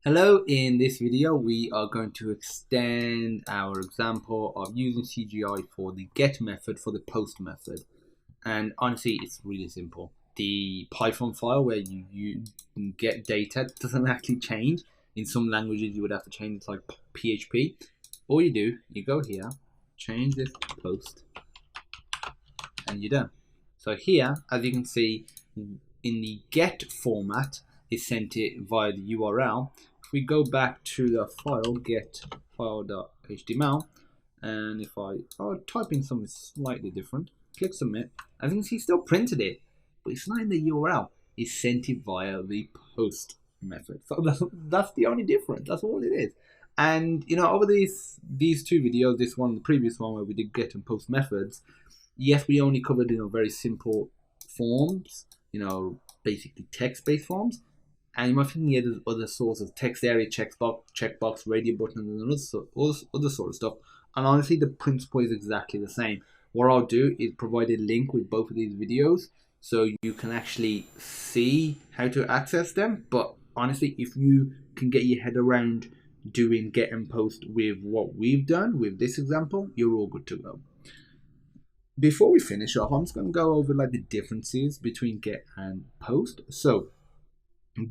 Hello, in this video we are going to extend our example of using CGI for the get method for the post method. And honestly, it's really simple. The Python file where you get data doesn't actually change. In some languages you would have to change it, like PHP. All you do, you go here, change this to post, and you're done. So here, as you can see, in the get format, it sent it via the URL. If we go back to the file, get file.html, and if I type in something slightly different, click submit, as you can see, still printed it, but it's not in the URL. It sent it via the post method. So that's the only difference. That's all it is. And over these two videos, this one, the previous one where we did get and post methods, yes, we only covered very simple forms, basically text-based forms. And you might think there's other sorts of text area, checkbox, radio button, and other sort of stuff. And honestly, the principle is exactly the same. What I'll do is provide a link with both of these videos so you can actually see how to access them. But honestly, if you can get your head around doing get and post with what we've done with this example, you're all good to go. Before we finish off, I'm just going to go over the differences between get and post. So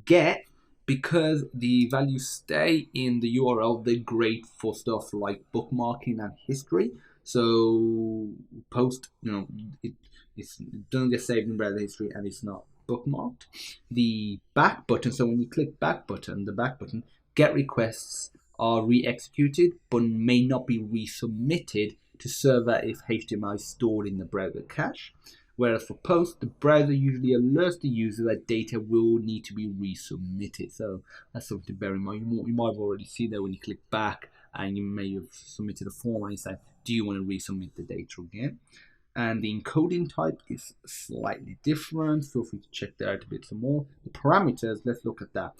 get, because the values stay in the URL, they're great for stuff like bookmarking and history. So post, it doesn't get saved in browser history and it's not bookmarked. The back button, so when you click back button, the back button, get requests are re-executed but may not be resubmitted to server if HTML is stored in the browser cache. Whereas for post, the browser usually alerts the user that data will need to be resubmitted. So that's something to bear in mind. You might have already seen that when you click back and you may have submitted a form and you say, do you want to resubmit the data again? And the encoding type is slightly different. Feel free to check that out a bit some more. The parameters, let's look at that.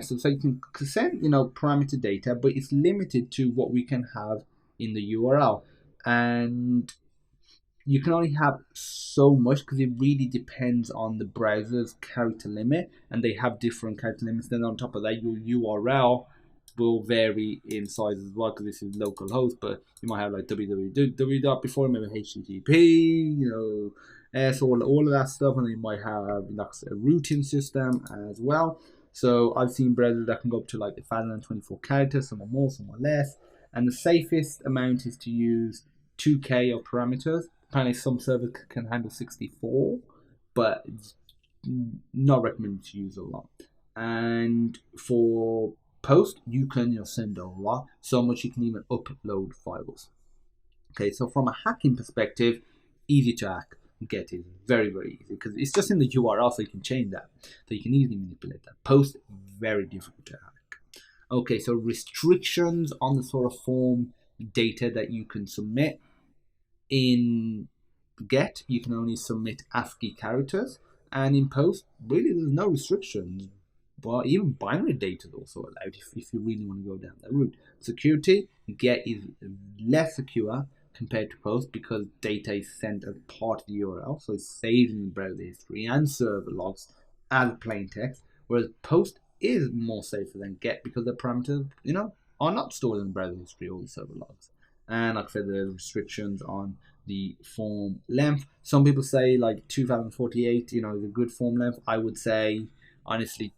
So you can send parameter data, but it's limited to what we can have in the URL. And you can only have so much because it really depends on the browser's character limit, and they have different character limits. Then on top of that, your URL will vary in size as well because this is localhost, but you might have like www before, maybe HTTP, S, all of that stuff, and then you might have a routing system as well. So I've seen browsers that can go up to 1,024 characters, some are more, some are less, and the safest amount is to use 2K of parameters. Apparently some servers can handle 64, but it's not recommended to use a lot. And for post, you can send a lot, so much you can even upload files. Okay, so from a hacking perspective, easy to hack. Get is very, very easy because it's just in the URL, so you can change that. So you can easily manipulate that. Post, very difficult to hack. Okay, so restrictions on the sort of form data that you can submit. In get, you can only submit ASCII characters, and in post, really there's no restrictions. But even binary data is also allowed if you really want to go down that route. Security, get is less secure compared to post because data is sent as part of the URL, so it's saved in the browser history and server logs as plain text, whereas post is more safer than get because the parameters, are not stored in the browser history or the server logs. And like I said, there's restrictions on the form length. Some people say 2048, is a good form length. I would say, honestly,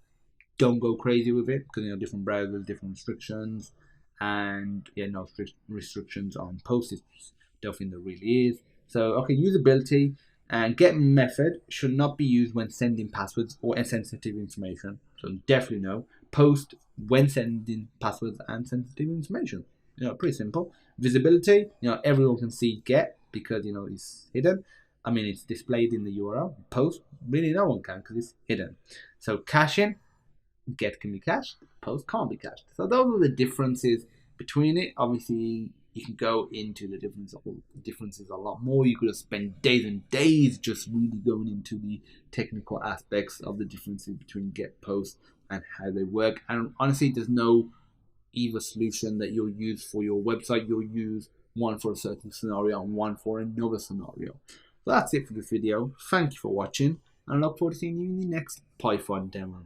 don't go crazy with it because different browsers, different restrictions, and no restrictions on post. It's definitely there really is. So okay, usability and get method should not be used when sending passwords or sensitive information. So definitely no. Post when sending passwords and sensitive information. Pretty simple. Visibility, everyone can see get because it's hidden. I mean, it's displayed in the URL. Post, really no one can because it's hidden. So caching, get can be cached, post can't be cached. So those are the differences between it. Obviously, you can go into the differences a lot more. You could have spent days and days just really going into the technical aspects of the differences between get, post, and how they work. And honestly, there's no either solution that you'll use for your website. You'll use one for a certain scenario and one for another scenario. So that's it for this video. Thank you for watching, and I look forward to seeing you in the next Python demo.